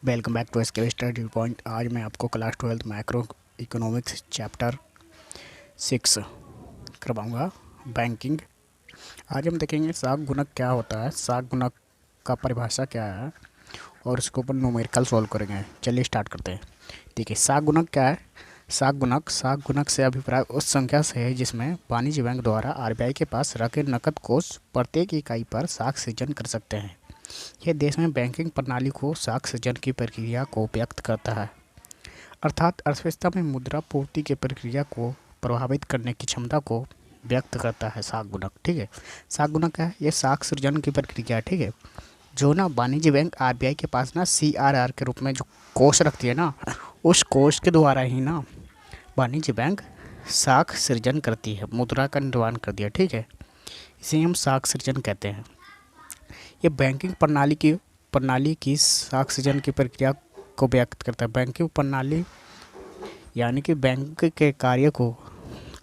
Welcome back to SK study point. आज मैं आपको क्लास 12 मैक्रो इकोनॉमिक्स चैप्टर 6 करवाऊंगा, बैंकिंग। आज हम देखेंगे साख गुणक क्या होता है, साख गुणक का परिभाषा क्या है और उसके ऊपर न्यूमेरिकल सॉल्व करेंगे। चलिए स्टार्ट करते हैं। देखिए, साख गुणक क्या है। साख गुणक से अभिप्राय उस संख्या से है जिसमें वाणिज्य बैंक द्वारा आरबीआई के पास रखे नकद कोष प्रत्येक इकाई पर साख सृजन कर सकते हैं। यह देश में बैंकिंग प्रणाली को साख सृजन की प्रक्रिया को व्यक्त करता है, अर्थात अर्थव्यवस्था में मुद्रा पूर्ति की प्रक्रिया को प्रभावित करने की क्षमता को व्यक्त करता है साख गुणक। ठीक है, साख गुणक क्या है? ये साख सृजन की प्रक्रिया है। ठीक है, जो ना वाणिज्य बैंक आरबीआई के पास ना सीआरआर के रूप में जो कोष रखती है ना, उस कोष के द्वारा ही ना वाणिज्य बैंक साख सृजन करती है, मुद्रा का निर्माण कर दिया। ठीक है, इसे हम साख सृजन कहते हैं। ये बैंकिंग प्रणाली की साख सृजन की प्रक्रिया को व्यक्त करता है। बैंकिंग प्रणाली यानी कि बैंक के कार्य को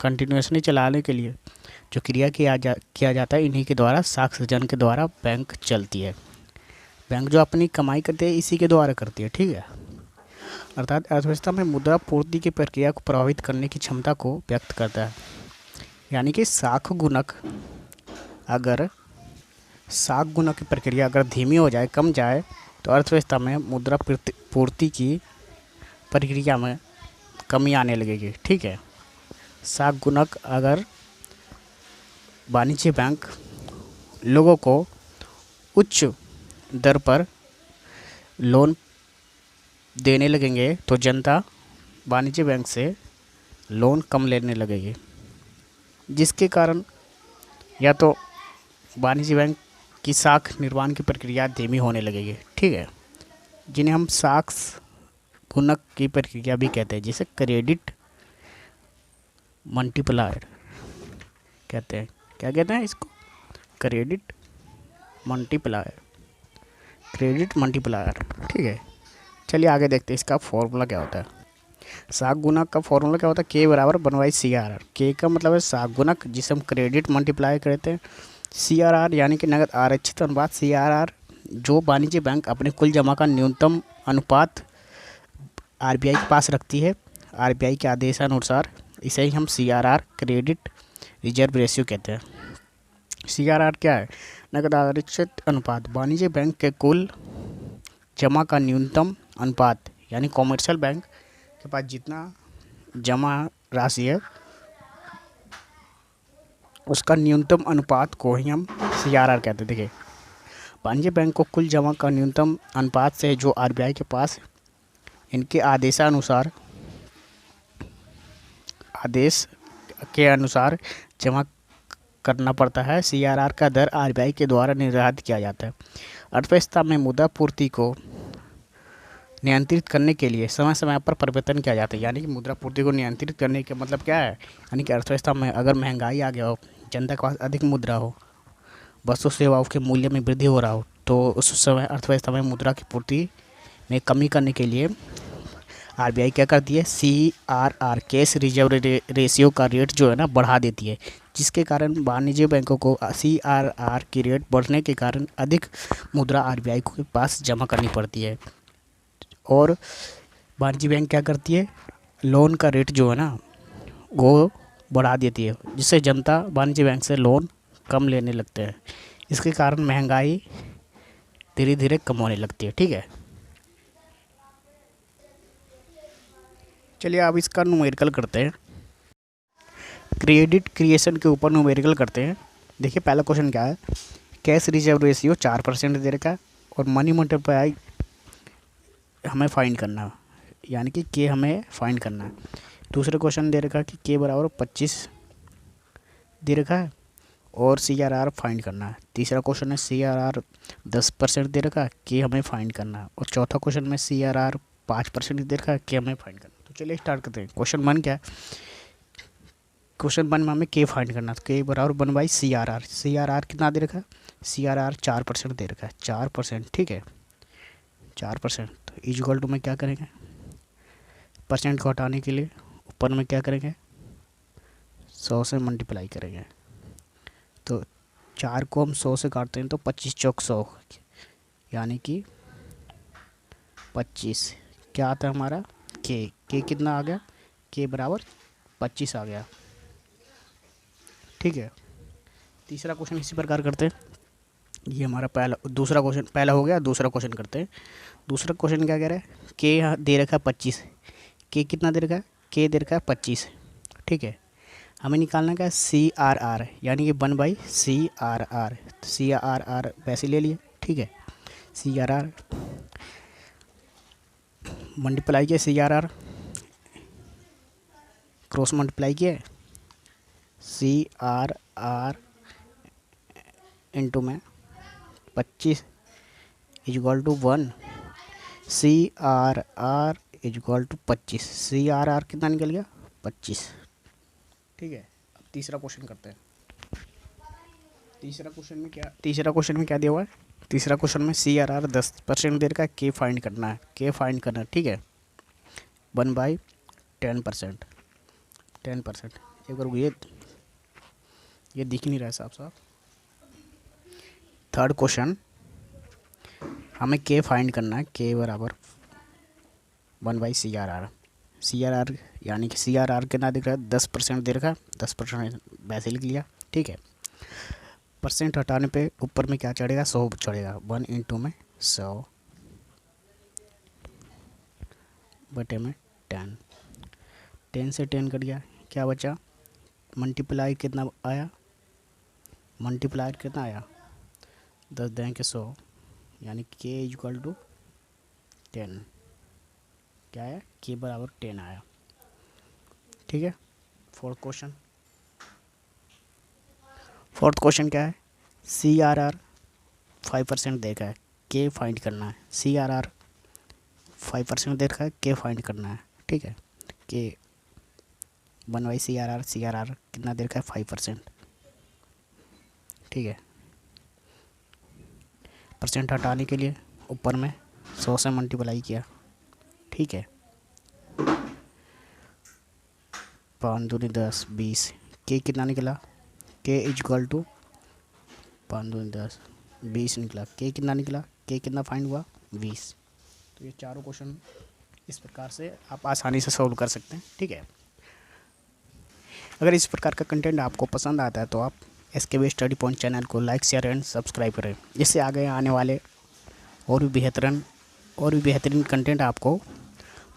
कंटिन्यूसली चलाने के लिए जो क्रिया किया जाता है, इन्हीं के द्वारा साख सृजन के द्वारा बैंक चलती है। बैंक जो अपनी कमाई करती है इसी के द्वारा करती है। ठीक है, अर्थात अर्थव्यवस्था में मुद्रा पूर्ति की प्रक्रिया को प्रभावित करने की क्षमता को व्यक्त करता है। यानी कि साख गुणक की प्रक्रिया अगर धीमी हो जाए, कम जाए, तो अर्थव्यवस्था में मुद्रा पूर्ति की प्रक्रिया में कमी आने लगेगी। ठीक है, साख गुणक अगर वाणिज्य बैंक लोगों को उच्च दर पर लोन देने लगेंगे तो जनता वाणिज्य बैंक से लोन कम लेने लगेगी, जिसके कारण या तो वाणिज्य बैंक की साख निर्माण की प्रक्रिया धीमी होने लगेगी। ठीक है, जिन्हें हम साख गुणक की प्रक्रिया भी कहते हैं, जिसे क्रेडिट मल्टीप्लायर कहते हैं। क्या कहते हैं इसको? Credit multiplier. ठीक है, चलिए आगे देखते हैं इसका फॉर्मूला क्या होता है। साख गुणक का फॉर्मूला क्या होता है? के बराबर 1/CRR। के का मतलब है साख गुणक, जिसे हम क्रेडिट मल्टीप्लाई कहते हैं। CRR यानी कि नगद आरक्षित अनुपात। CRR जो वाणिज्य बैंक अपने कुल जमा का न्यूनतम अनुपात आरबीआई के पास रखती है, आरबीआई के आदेशानुसार। इसे ही हम CRR क्रेडिट रिजर्व रेशियो कहते हैं। CRR क्या है? नगद आरक्षित अनुपात, वाणिज्य बैंक के कुल जमा का न्यूनतम अनुपात, यानी कॉमर्शियल बैंक के पास जितना जमा राशि है उसका न्यूनतम अनुपात को ही हम CRR कहते हैं। देखिए, वाणिज्य बैंक को कुल जमा का न्यूनतम अनुपात से जो आरबीआई के पास इनके आदेश के अनुसार जमा करना पड़ता है। CRR का दर आरबीआई के द्वारा निर्धारित किया जाता है। अर्थव्यवस्था में मुद्रा पूर्ति को नियंत्रित करने के लिए समय समय पर परिवर्तन किया जाता है। यानी कि मुद्रा पूर्ति को नियंत्रित करने का मतलब क्या है? यानी कि अर्थव्यवस्था में अगर महंगाई आ गया हो, जनता के पास अधिक मुद्रा हो, वस्तु सेवाओं के मूल्य में वृद्धि हो रहा हो, तो उस समय अर्थव्यवस्था में मुद्रा की पूर्ति में कमी करने के लिए आरबीआई क्या करती है? CRR कैश रिजर्व रेशियो का रेट जो है ना बढ़ा देती है, जिसके कारण वाणिज्य बैंकों को CRR की रेट बढ़ने के कारण अधिक मुद्रा आरबीआई के पास जमा करनी पड़ती है। और वाणिज्य बैंक क्या करती है? लोन का रेट जो है ना वो बढ़ा देती है, जिससे जनता वाणिज्य बैंक से लोन कम लेने लगते हैं। इसके कारण महंगाई धीरे धीरे कम होने लगती है। ठीक है, चलिए अब इसका न्यूमेरिकल करते हैं। क्रेडिट क्रिएशन के ऊपर न्यूमेरिकल करते हैं। देखिए, पहला क्वेश्चन क्या है? कैश रिजर्व रेशियो 4% दे रखा है और मनी मल्टीप्लाई हमें फाइंड करना है, यानी कि के हमें फाइंड करना है। दूसरे क्वेश्चन दे रखा है कि के बराबर 25 दे रखा है और CRR फाइंड करना है। तीसरा क्वेश्चन है CRR 10% दे रखा है, के हमें फाइंड करना है। और चौथा क्वेश्चन में CRR 5% दे रखा है, के हमें फाइंड करना है। तो चलिए स्टार्ट करते हैं। क्वेश्चन 1 क्या है? क्वेश्चन 1 में हमें के फाइंड करना है, तो के बराबर 1/CRR। CRR कितना दे रखा है? CRR 4% दे रखा है, 4%। ठीक है, 4%। तो इक्वल टू में क्या करेंगे? परसेंट को हटाने के लिए ऊपर में क्या करेंगे? 100 से मल्टीप्लाई करेंगे। तो 4 को हम 100 से काटते हैं तो 25 चौक 100, यानी कि 25 क्या आता है हमारा के कितना आ गया, के बराबर 25 आ गया। ठीक है, तीसरा क्वेश्चन इसी प्रकार करते हैं। ये हमारा दूसरा क्वेश्चन पहला हो गया। दूसरा क्वेश्चन करते हैं। दूसरा क्वेश्चन क्या कह रहा है, के यहाँ दे रखा है 25, के कितना दे रखा है, के दे रखा है 25। ठीक है, हमें निकालना क्या है, CRR यानी कि 1/CRR। CRR वैसे ले लिए। ठीक है, CRR मल्टीप्लाई किया, CRR क्रॉस मल्टीप्लाई किया, CRR इंटू में 25 is equal to 1। CRR is equal to 25। CRR कितना निकल गया, 25। ठीक है, अब तीसरा क्वेश्चन करते हैं। तीसरा क्वेश्चन में क्या दिया हुआ है, तीसरा क्वेश्चन में CRR 10% दे रखा है, के फाइंड करना है, के फाइंड करना है। ठीक है, 1/10%। 10% एक बार ये दिख नहीं रहा है साफ साफ। थर्ड क्वेश्चन, हमें के फाइंड करना है, के बराबर 1/CRR। CRR यानी कि CRR कितना दिख रहा है, 10% दे रखा है, 10% वैसे लिख लिया। ठीक है, परसेंट हटाने पे ऊपर में क्या चढ़ेगा, 100 चढ़ेगा। 1 इंटू में 100 बटे में 10। 10 से 10 कट गया, क्या बचा, मल्टीप्लाई कितना आया, मल्टीप्लायर कितना आया, 10 दें के 100 यानी के इक्वल टू 10। क्या है, के बराबर 10 आया। ठीक है, फोर्थ क्वेश्चन क्या है, CRR 5% देखा है, के फाइंड करना है। CRR 5% देखा है, के फाइंड करना है। ठीक है, के 1/CRR, CRR कितना देखा है, 5%। ठीक है, परसेंट हटाने के लिए ऊपर में 100 से मल्टीप्लाई किया। ठीक है, 5 दूनी 10, 20। के कितना निकला, के इजक्वल टू 5 दूनी 10, 20 निकला। के कितना निकला, के कितना फाइंड हुआ, 20। तो ये चारों क्वेश्चन इस प्रकार से आप आसानी से सॉल्व कर सकते हैं। ठीक है, अगर इस प्रकार का कंटेंट आपको पसंद आता है तो आप SKB स्टडी पॉइंट चैनल को लाइक, शेयर एंड सब्सक्राइब करें, जिससे आगे आने वाले और भी बेहतरीन कंटेंट आपको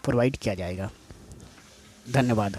प्रोवाइड किया जाएगा। धन्यवाद।